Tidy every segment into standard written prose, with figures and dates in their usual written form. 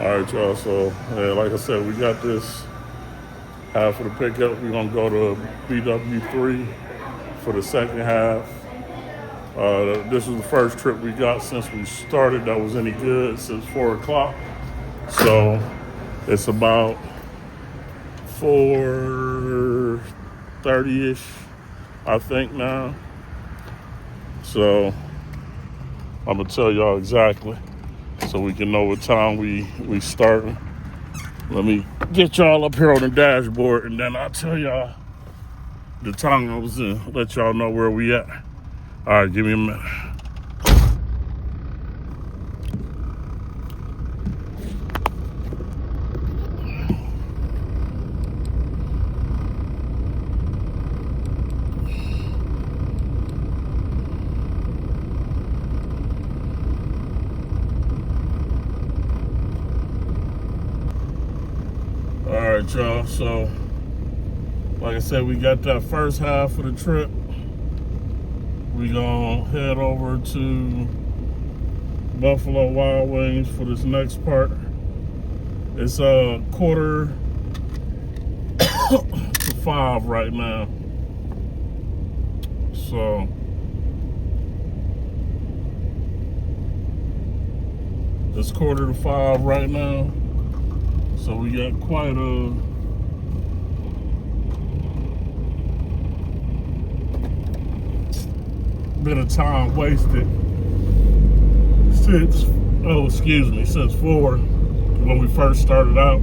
All right, y'all. So, like I said, we got this half of the pickup. We're gonna go to BW3 for the second half. This was the first trip we got since we started that was any good since 4 o'clock. So it's about 4:30ish, I think now. So I'm gonna tell y'all exactly so we can know what time we starting. Let me get y'all up here on the dashboard and then I'll tell y'all the time I was in. Let y'all know where we at. All right, give me a minute. All right, y'all. So, like I said, we got that first half of the trip. We gonna head over to Buffalo Wild Wings for this next part. It's a 4:45 right now. So it's 4:45 right now. So we got quite a bit of time wasted since, since 4 when we first started out.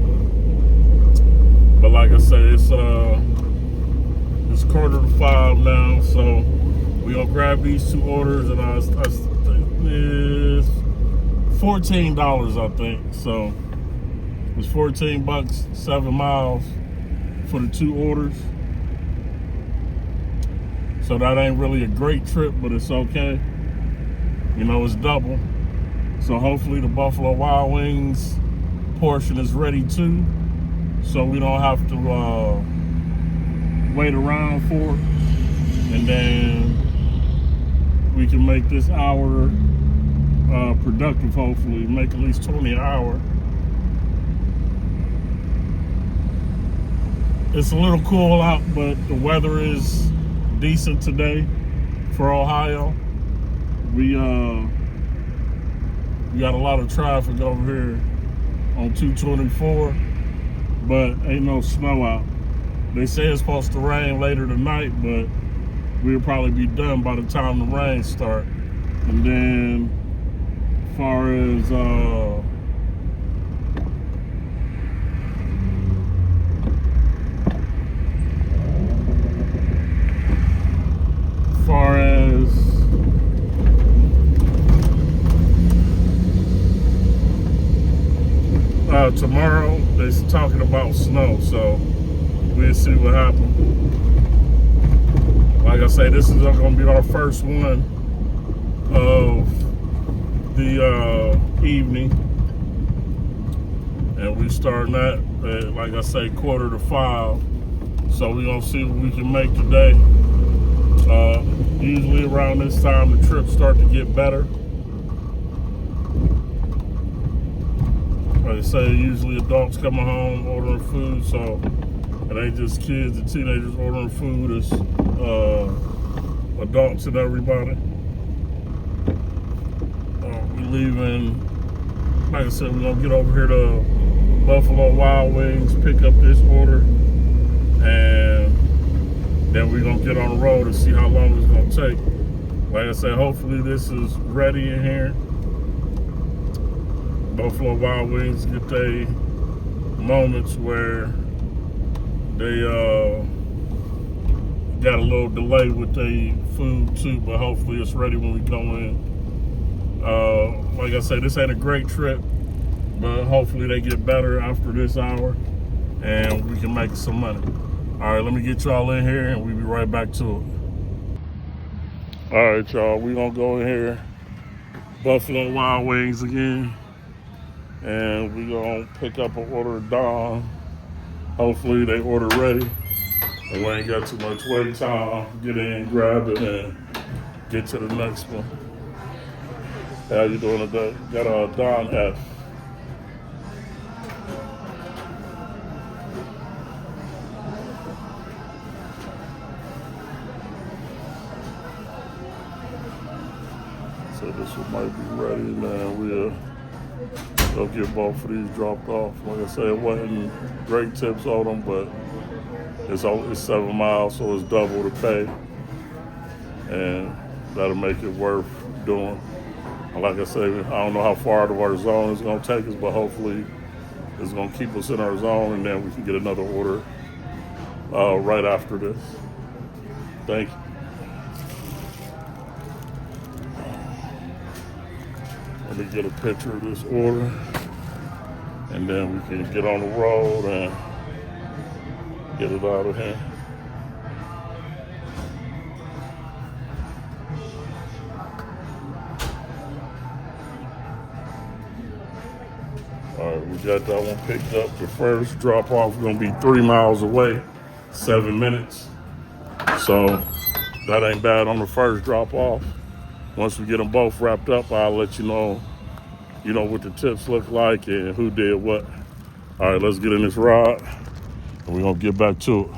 But like I said, it's 4:45 now, so we gonna grab these two orders, and I think it's $14, I think. So it's $14, 7 miles for the two orders. So that ain't really a great trip, but it's okay. You know, it's double. So hopefully the Buffalo Wild Wings portion is ready too, so we don't have to wait around for it. And then we can make this hour productive, hopefully. Make at least 20 an hour. It's a little cool out, but the weather is decent today for Ohio. We got a lot of traffic over here on 224, but ain't no snow out. They say it's supposed to rain later tonight, but we'll probably be done by the time the rain start. And then as far as tomorrow, they're talking about snow, so we'll see what happens. Like I say, this is going to be our first one of the evening, and we starting that at, like I say, 4:45. So we're going to see what we can make today. Usually around this time, the trips start to get better. Like I say, usually adults coming home ordering food, so it ain't just kids and teenagers ordering food, it's adults and everybody. We're leaving, like I said, we're gonna get over here to Buffalo Wild Wings, pick up this order, and then we're gonna get on the road and see how long it's gonna take. Like I said, hopefully this is ready in here. Buffalo Wild Wings get their moments where they got a little delay with their food too, but hopefully it's ready when we go in. Like I said, this ain't a great trip, but hopefully they get better after this hour and we can make some money. All right, let me get y'all in here and we'll be right back to it. All right, y'all, we gonna go in here, Buffalo Wild Wings again, and we gonna pick up an order of Dawn. Hopefully they order ready and we ain't got too much wait time. Get in, grab it, and get to the next one. How you doing today? Got a Dawn F. this one might be ready, and then we'll get both of these dropped off. Like I said, it wasn't great tips on them, but it's 7 miles, so it's double the pay, and that'll make it worth doing. Like I said, I don't know how far out of our zone it's going to take us, but hopefully it's going to keep us in our zone, and then we can get another order right after this. Thank you. Let me get a picture of this order, and then we can get on the road and get it out of here. All right, we got that one picked up. The first drop off is gonna be 3 miles away, 7 minutes. So that ain't bad on the first drop off. Once we get them both wrapped up, I'll let you know what the tips look like and who did what. All right, let's get in this ride, and we're gonna get back to it.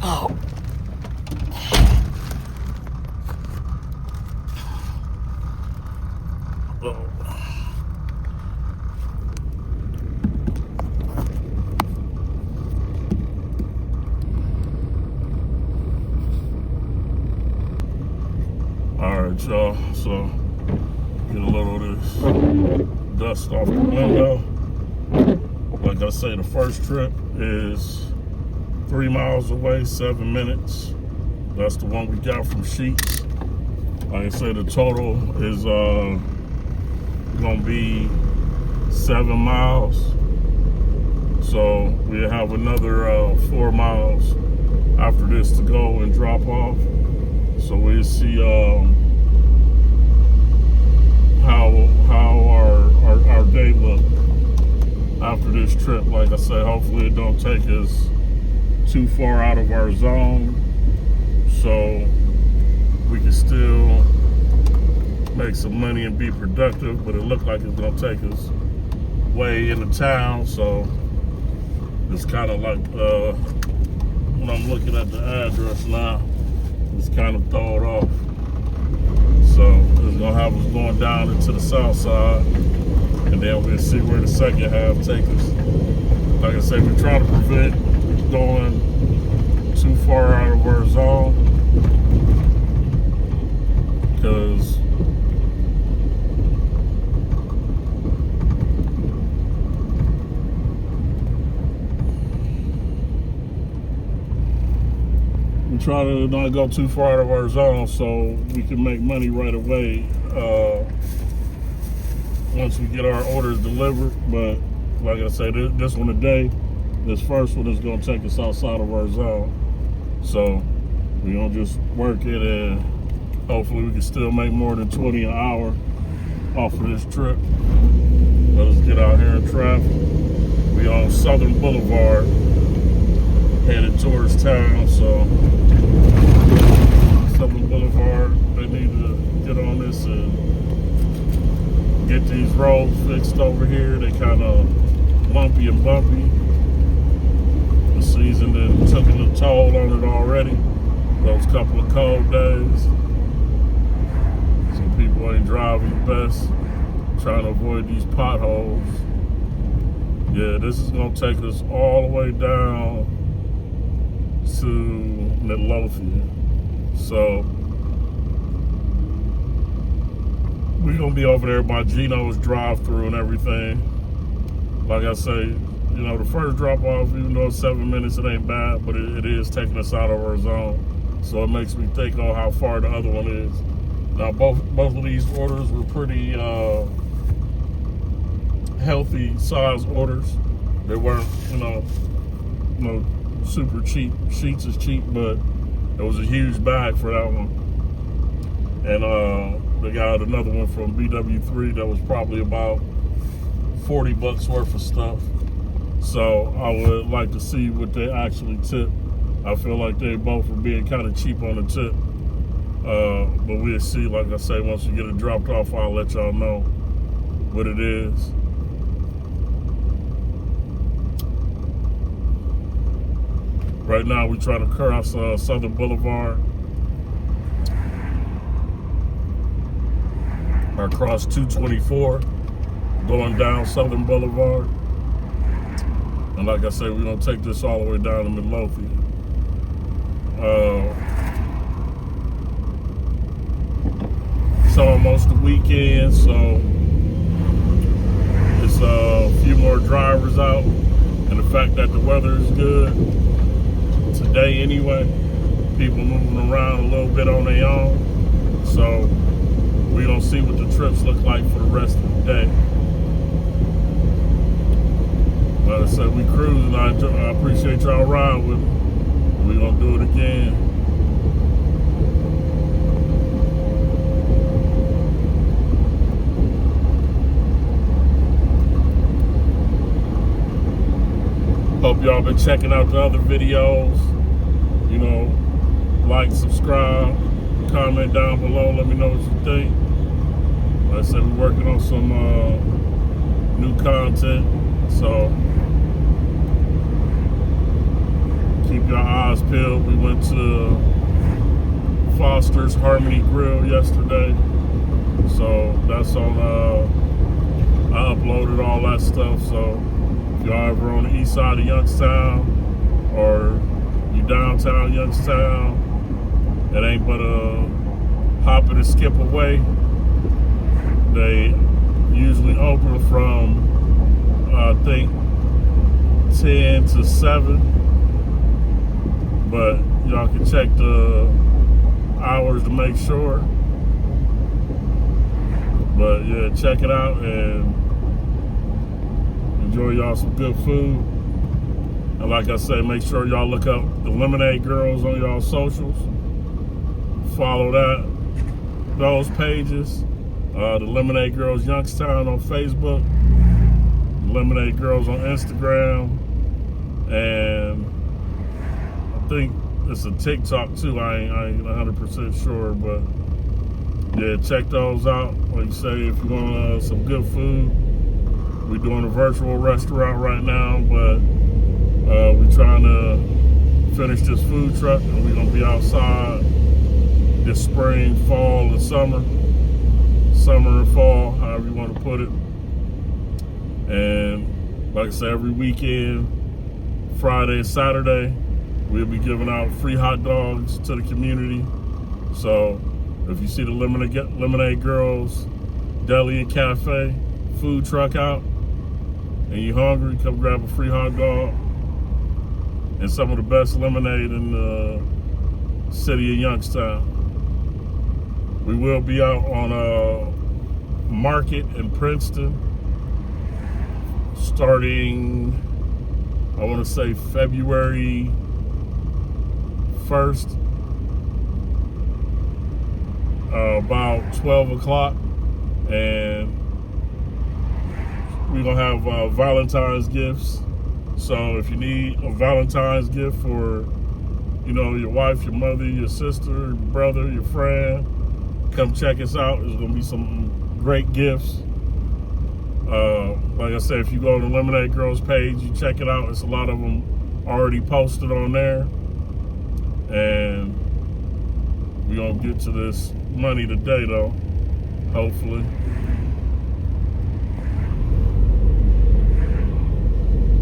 Oh. All right, y'all, so get a little of this dust off the window. Like I say, the first trip is 3 miles away, 7 minutes. That's the one we got from Sheets. Like I said, the total is gonna be 7 miles. So we'll have another 4 miles after this to go and drop off. So we'll see how our day look after this trip. Like I said, hopefully it don't take us too far out of our zone, so we can still make some money and be productive. But it looked like it's gonna take us way into town, so it's kind of like when I'm looking at the address now, it's kind of throw it off. So it's gonna have us going down into the south side, and then we'll see where the second half takes us. Like I said, we try to prevent going too far out of our zone, because we try to not go too far out of our zone so we can make money right away once we get our orders delivered. But like I said, this one today, this first one is going to take us outside of our zone. So we're going to just work it, and hopefully we can still make more than 20 an hour off of this trip. Let us get out here in traffic. We on Southern Boulevard, headed towards town. So Southern Boulevard, they need to get on this and get these roads fixed over here. They kind of lumpy and bumpy. The season that took a toll on it already. Those couple of cold days. Some people ain't driving the best, trying to avoid these potholes. Yeah, this is gonna take us all the way down to Midlothian. So we're gonna be over there by Gino's drive-through and everything. Like I say, the first drop off, even though it's 7 minutes, it ain't bad, but it is taking us out of our zone. So it makes me think on how far the other one is. Now both of these orders were pretty healthy size orders. They weren't, super cheap. Sheets is cheap, but it was a huge bag for that one. And they got another one from BW3 that was probably about $40 worth of stuff. So I would like to see what they actually tip. I feel like they both were being kind of cheap on the tip. But we'll see. Like I say, once we get it dropped off, I'll let y'all know what it is. Right now, we're trying to cross Southern Boulevard. across 224 going down Southern Boulevard. And like I said, we're going to take this all the way down to Midlothian. It's almost the weekend, so it's a few more drivers out. And the fact that the weather is good today anyway, people moving around a little bit on their own. So we're going to see what the trips look like for the rest of the day. Like I said, we cruising. I appreciate y'all riding with me. We're going to do it again. Hope y'all been checking out the other videos. You know, like, subscribe, comment down below. Let me know what you think. Like I said, we're working on some new content. So keep your eyes peeled. We went to Foster's Harmony Grill yesterday. So that's on, I uploaded all that stuff. So if y'all ever on the east side of Youngstown or you downtown Youngstown, it ain't but a hop and a skip away. They usually open from, I think, 10 to 7. But y'all can check the hours to make sure. But yeah, check it out and enjoy y'all some good food. And like I said, make sure y'all look up the Lemonade Girls on y'all socials. Follow those pages. The Lemonade Girls Youngstown on Facebook. The Lemonade Girls on Instagram. And I think it's a TikTok too. I ain't 100% sure, but yeah, check those out. Like you say, if you want some good food, we're doing a virtual restaurant right now, but we're trying to finish this food truck, and we're gonna be outside this spring, fall, and summer and fall, however you want to put it. And like I said, every weekend, Friday and Saturday, we'll be giving out free hot dogs to the community. So if you see the Lemonade Girls Deli and Cafe food truck out and you're hungry, come grab a free hot dog and some of the best lemonade in the city of Youngstown. We will be out on a market in Princeton starting, I want to say, February 1st, about 12 o'clock, and we're gonna have Valentine's gifts. So if you need a Valentine's gift for, you know, your wife, your mother, your sister, your brother, your friend, come check us out. There's gonna be some great gifts. Like I said, if you go to the Lemonade Girls page, you check it out. It's a lot of them already posted on there. And we're gonna get to this money today though, hopefully.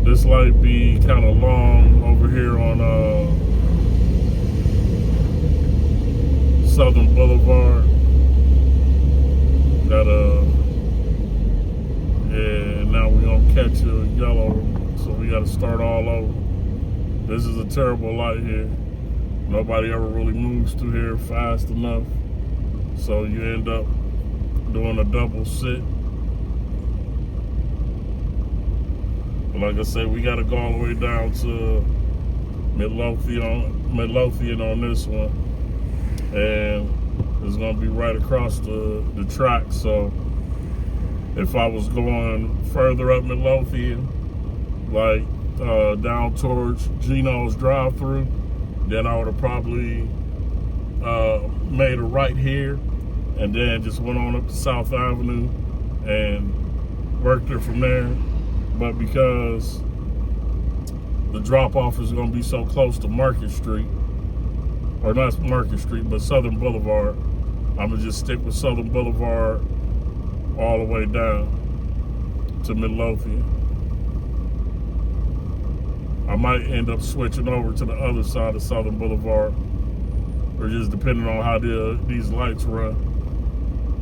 This light be kind of long over here on Southern Boulevard. Yeah, now we're gonna catch a yellow, so we gotta start all over. This is a terrible light here. Nobody ever really moves through here fast enough, so you end up doing a double sit. But like I said, we gotta go all the way down to Midlothian on this one, and it's gonna be right across the track. So if I was going further up Midlothian, like down towards Gino's drive-through, then I would have probably made a right here and then just went on up to South Avenue and worked it from there. But because the drop-off is going to be so close to Market Street, or not Market Street, but Southern Boulevard, I'm going to just stick with Southern Boulevard all the way down to Midlothian. I might end up switching over to the other side of Southern Boulevard, or just depending on how these lights run.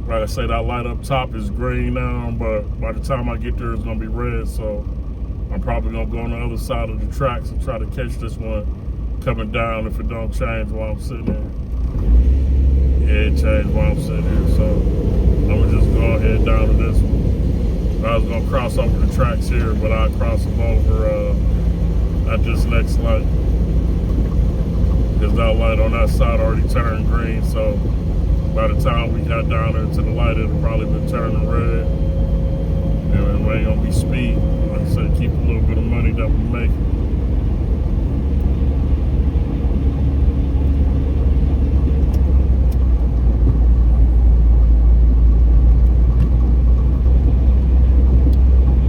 Like I say, that light up top is green now, but by the time I get there, it's gonna be red. So I'm probably gonna go on the other side of the tracks and try to catch this one coming down if it don't change while I'm sitting there. Yeah, it changed while I'm sitting here, so I'm gonna just go ahead down to this one. I was gonna cross over the tracks here, but I cross them over at this next light, because that light on that side already turned green. So by the time we got down there to the light, it'll probably been turning red, and we ain't gonna be speed. Like I said, keep a little bit of money that we make.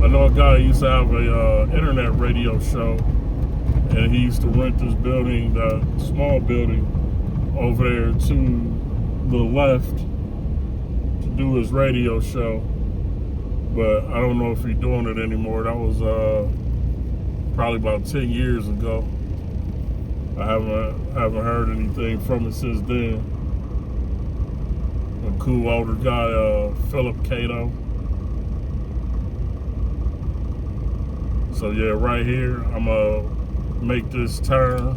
I know a guy who used to have a internet radio show, and he used to rent this building, that small building over there to the left, to do his radio show. But I don't know if he's doing it anymore. That was probably about 10 years ago. I haven't heard anything from it since then. A cool older guy, Philip Cato. So yeah, right here, I'm gonna make this turn.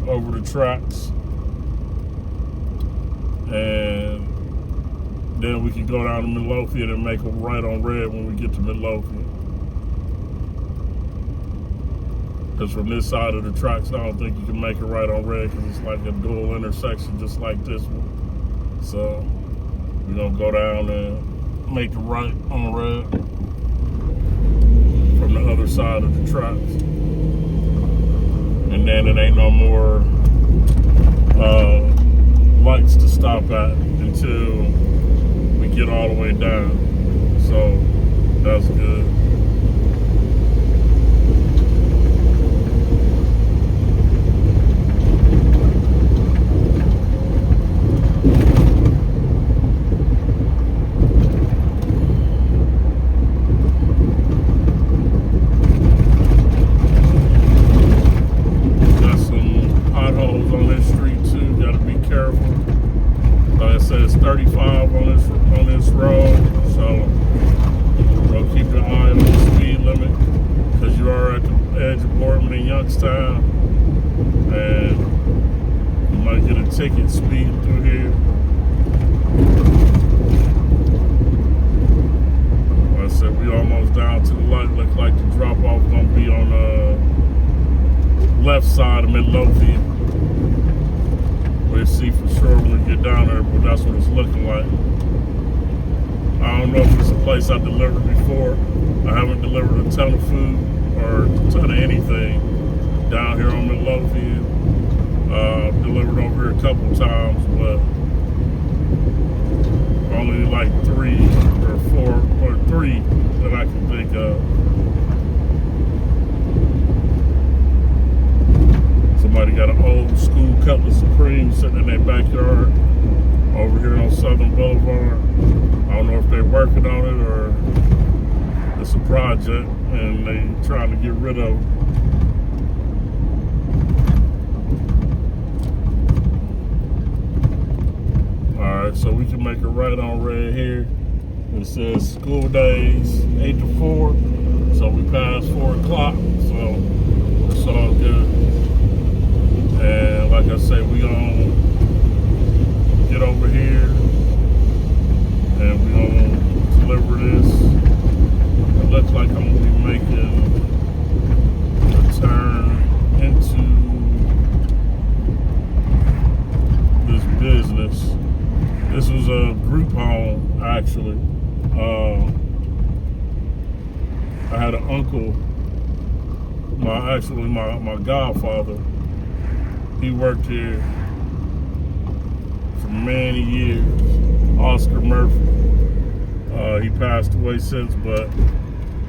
Over the tracks, and then we can go down to Midlothian and make a right on red when we get to Midlothian. Because from this side of the tracks, I don't think you can make it right on red, because it's like a dual intersection just like this one. So we're gonna go down and make the right on red from the other side of the tracks. And then it ain't no more lights to stop at until we get all the way down. So that's good. It's 35 on this road, so we'll keep your eye on the speed limit, because you are at the edge of Boardman and Youngstown, and you might get a ticket speeding through here. Like I said, we almost down to the light. Looks like the drop off gonna be on the left side of Midlothian. We'll see for sure when we get down there, but that's what it's looking like. I don't know if it's a place I delivered before. I haven't delivered a ton of food or a ton of anything down here on Midlothian. I've delivered over here a couple times, but only like 3 or 4 or 3 that I can think of. Somebody got an old school Cutlass Supreme sitting in their backyard over here on Southern Boulevard. I don't know if they're working on it or it's a project and they trying to get rid of it. Alright, so we can make a right on red here. It says school days 8 to 4. So we passed 4 o'clock, so it's all good. And like I say, we gonna get over here and we gonna deliver this. It looks like I'm gonna be making a turn into this business. This was a group home, actually. I had an uncle, my godfather. He worked here for many years. Oscar Murphy. He passed away since, but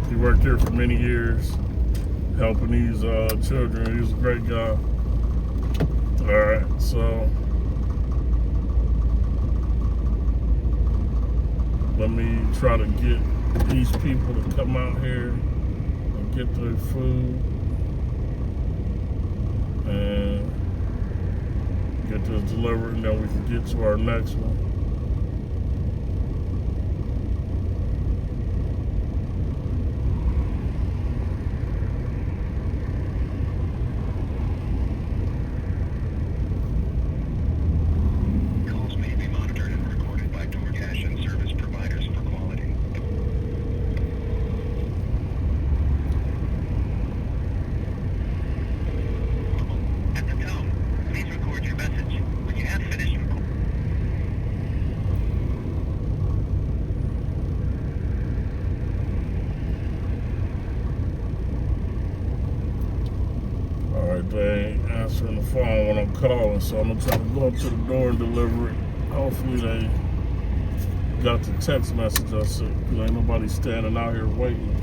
he worked here for many years. helping these children. He's a great guy. All right, so let me try to get these people to come out here and get their food and get this delivered, and then we can get to our next one. They ain't answering the phone when I'm calling, so I'm gonna try to go up to the door and deliver it. Hopefully they got the text message I sent, because ain't nobody standing out here waiting.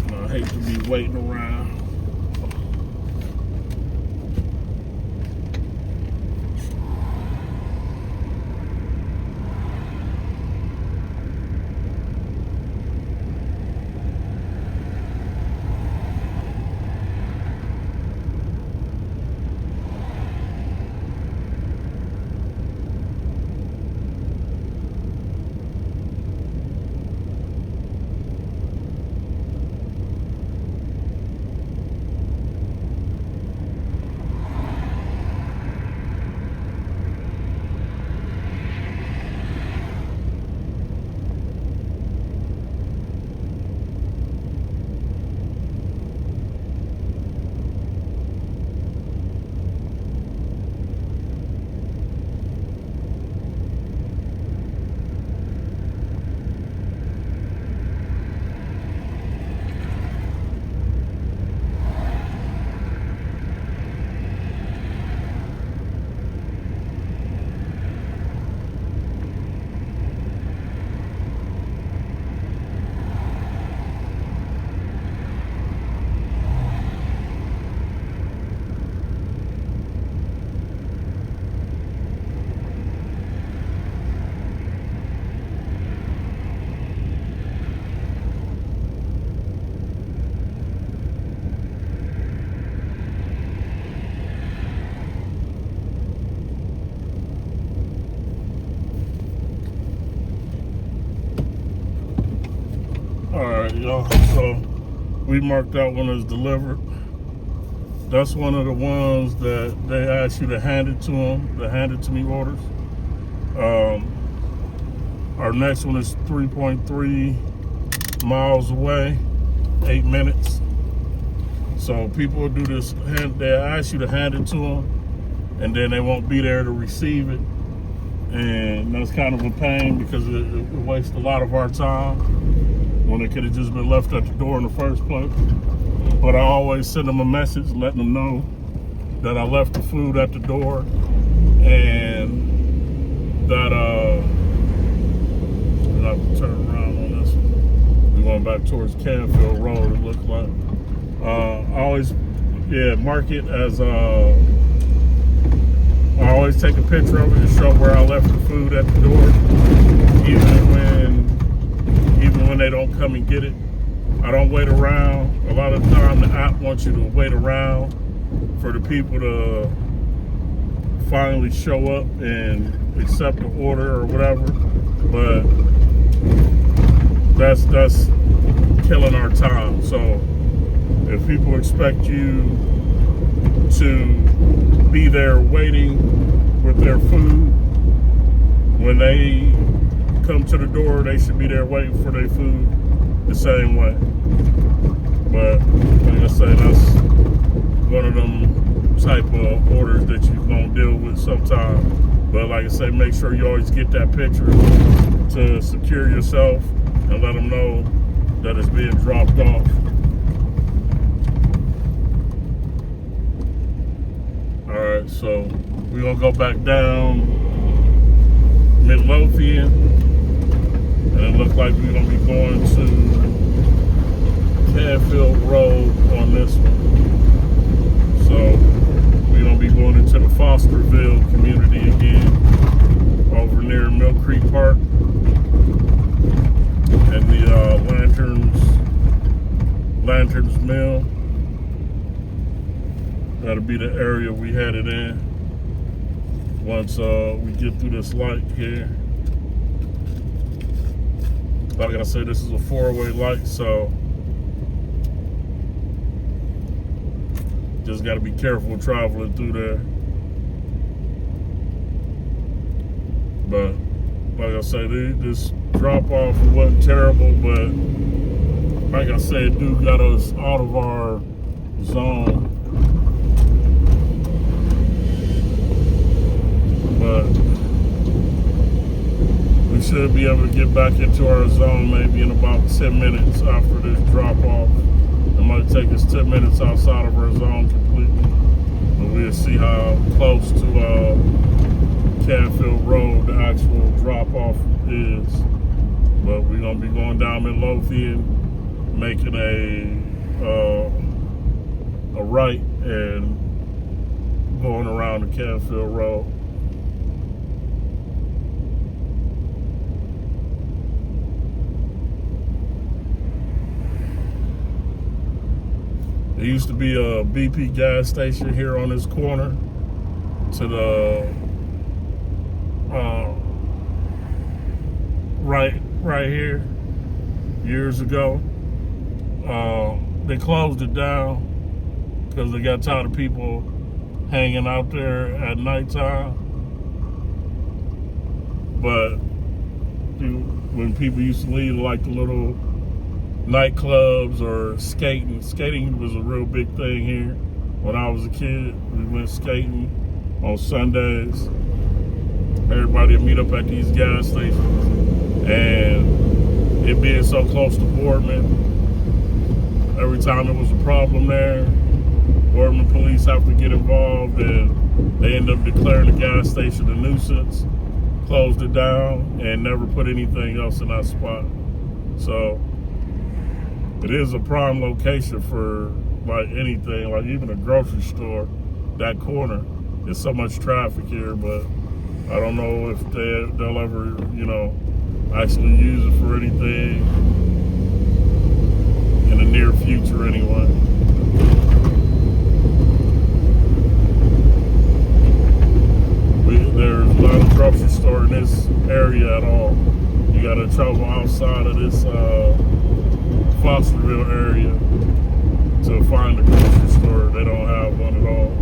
And I hate to be waiting around. Alright, y'all, so we marked out when it's delivered. That's one of the ones that they ask you to hand it to them, the hand it to me orders. Our next one is 3.3 miles away, 8 minutes. So people will do this, they ask you to hand it to them, and then they won't be there to receive it. And that's kind of a pain because it wastes a lot of our time when it could have just been left at the door in the first place. But I always send them a message letting them know that I left the food at the door, and that I have to turn around on this one. We're going back towards Canfield Road, it looks like. I always, mark it as, I always take a picture of it to show where I left the food at the door, even when they don't come and get it. I don't wait around. A lot of the time the app wants you to wait around for the people to finally show up and accept the order or whatever. But that's killing our time. So if people expect you to be there waiting with their food, when they come to the door, they should be there waiting for their food the same way. But like I say, that's one of them type of orders that you're gonna deal with sometime. But like I say, make sure you always get that picture to secure yourself and let them know that it's being dropped off. All right, so we're gonna go back down Midlothian, and it looks like we're gonna be going to Canfield Road on this one. So we're gonna be going into the Fosterville community again, over near Mill Creek Park and the Lanterns Mill. That'll be the area we headed in once we get through this light here. Like I said, this is a 4-way light, so just got to be careful traveling through there. But like I said, this drop off wasn't terrible, but like I said, dude got us out of our zone. But we should be able to get back into our zone maybe in about 10 minutes after this drop off. It might take us 10 minutes outside of our zone completely, but we'll see how close to Canfield Road the actual drop off is. But we're gonna be going down Midlothian, making a right and going around the Canfield Road. There used to be a BP gas station here on this corner to the right here years ago. They closed it down because they got tired of people hanging out there at nighttime. But when people used to leave, like the little nightclubs or skating was a real big thing here. When I was a kid, we went skating on Sundays. Everybody would meet up at these gas stations, and it being so close to Boardman, every time there was a problem there, Boardman police have to get involved, and they end up declaring the gas station a nuisance, closed it down, and never put anything else in that spot. So it is a prime location for like anything, like even a grocery store. That corner, there's so much traffic here, but I don't know if they'll ever, actually use it for anything in the near future anyway. There's not a grocery store in this area at all. You gotta travel outside of this Fosterville area to find a grocery store. They don't have one at all.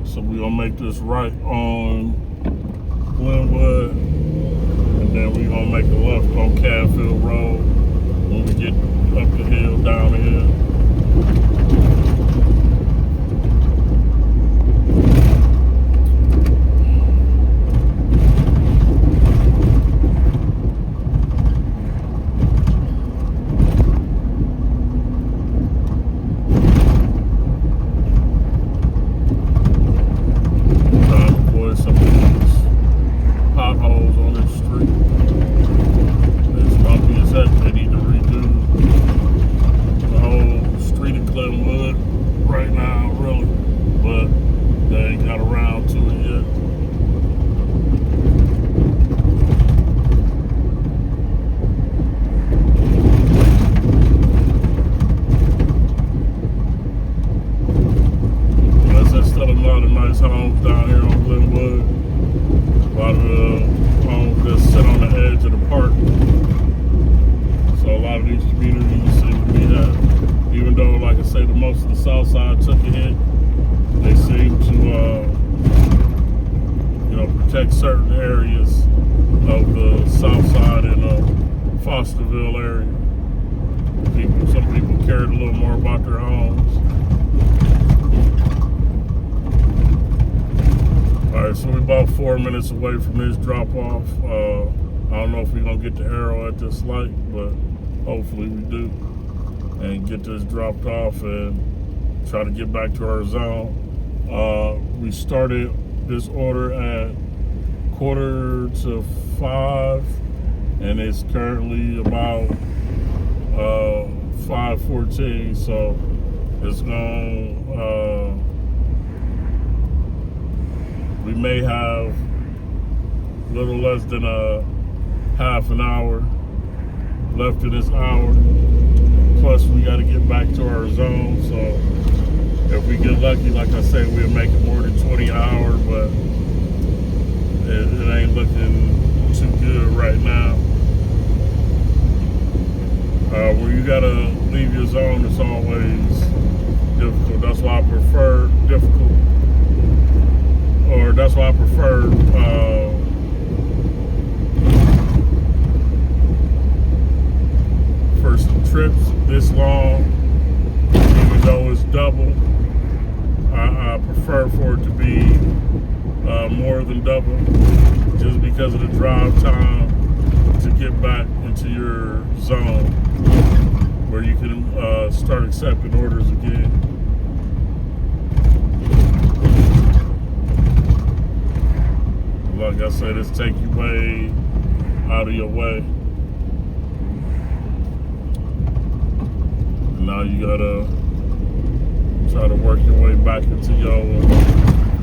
So we're gonna make this right on Glenwood, and then we're gonna make a left on Canfield Road when we get up the hill, down the hill. Homes down here on Glenwood. A lot of the homes that sit on the edge of the park. So a lot of these communities seem to be that, even though, like I say, most of the south side took a hit, they seem to, protect certain areas of the south side and Fosterville area. Some people cared a little more about their homes. All right, so we're about 4 minutes away from this drop off. I don't know if we're gonna get the arrow at this light, but hopefully we do, and get this dropped off and try to get back to our zone. We started this order at 4:45, and it's currently about 5:14, so it's gonna we may have a little less than a half an hour left in this hour. Plus, we got to get back to our zone. So, if we get lucky, like I say, we'll make it more than 20 an hour, but it ain't looking too good right now. When you gotta leave your zone, it's always difficult. That's why I prefer difficult. Or that's why I prefer for some trips this long, even though it's double, I prefer for it to be more than double, just because of the drive time to get back into your zone where you can start accepting orders again. Like I said, it's take you way out of your way. And now you gotta try to work your way back into your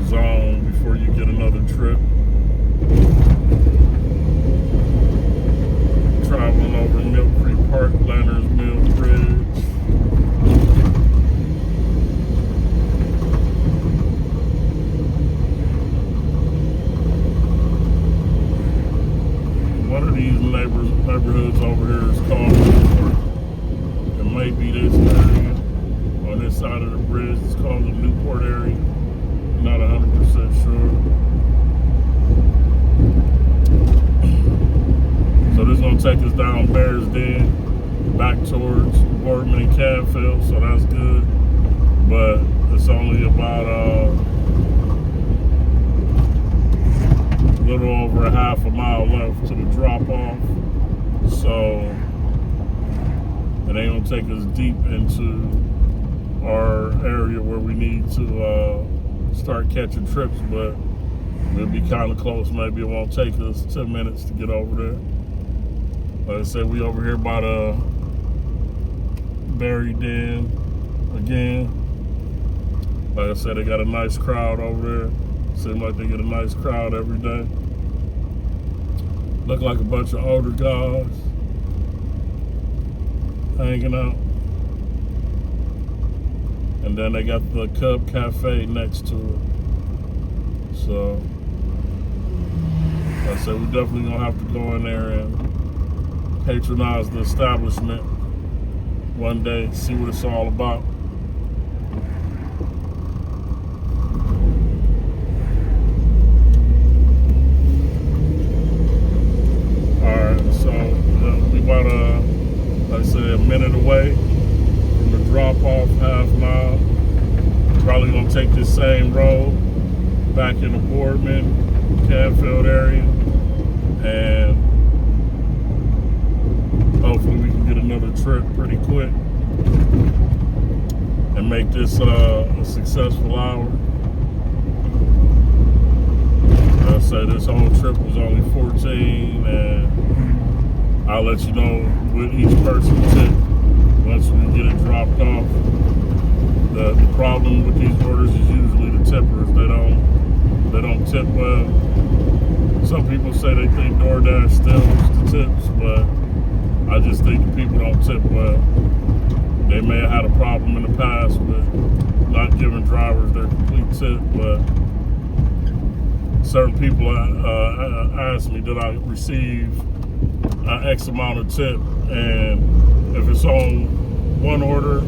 zone before you get another trip. Traveling over Mill Creek Park, Lanner's Mill Bridge. One of these neighborhoods over here is called Newport. It may be this area on this side of the bridge. It's called the Newport area. I'm not 100% sure. So this is gonna take us down Bears Den, back towards Boardman and Cadfield, so that's good. But it's only about a little over a half a mile left to the drop off. So it ain't gonna take us deep into our area where we need to start catching trips, but we'll be kind of close. Maybe it won't take us 10 minutes to get over there. Like I said, we over here by the Berry Den again. Like I said, they got a nice crowd over there. Seems like they get a nice crowd every day. Look like a bunch of older guys hanging out. And then they got the Cub Cafe next to it. So, like I said, we definitely gonna have to go in there and patronize the establishment one day, see what it's all about. Alright, so we about like I said, a minute away from the drop off, half mile. Probably gonna take this same road back in the Boardman, Cadfield area, and hopefully we can get another trip pretty quick and make this a successful hour. I said this whole trip was only 14, and I'll let you know what each person tip once we get it dropped off. The problem with these orders is usually the tippers. They don't tip well. Some people say they think DoorDash steals the tips, but I just think the people don't tip well. They may have had a problem in the past with not giving drivers their complete tip, but certain people ask me, did I receive X amount of tip? And if it's on one order,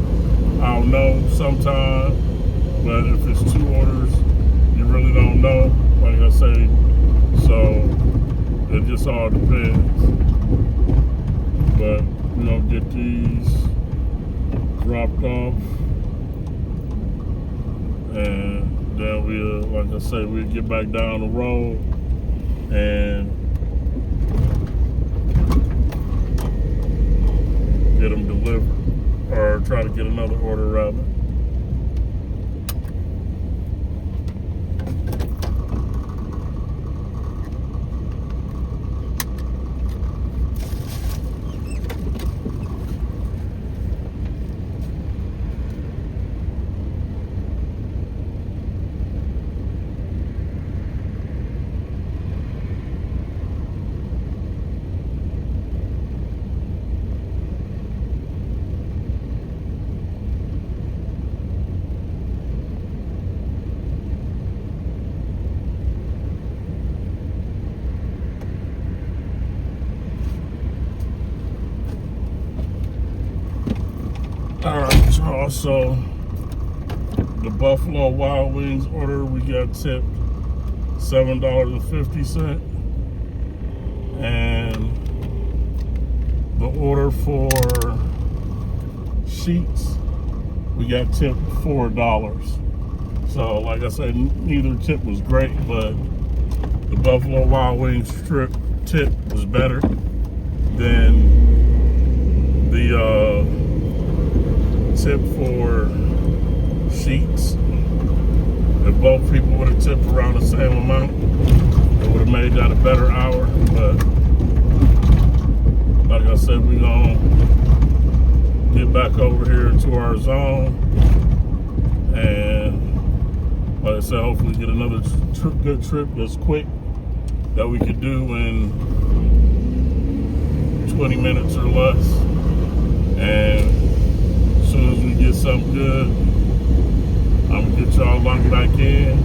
I'll know sometime. But if it's two orders, you really don't know, like I say. So it just all depends. But we're gonna get these dropped off, and then we'll, like I say, we'll get back down the road and get them delivered, or try to get another order rather. Alright, y'all, so the Buffalo Wild Wings order, we got tipped $7.50. And the order for sheets, we got tipped $4. So, like I said, neither tip was great, but the Buffalo Wild Wings strip tip was better than the tip for sheets. If both people would have tipped around the same amount, it would have made that a better hour. But like I said, we're gonna get back over here into our zone, and like I said, hopefully get another good trip that's quick that we could do in 20 minutes or less. And as soon as we get something good, I'm gonna get y'all locked back in.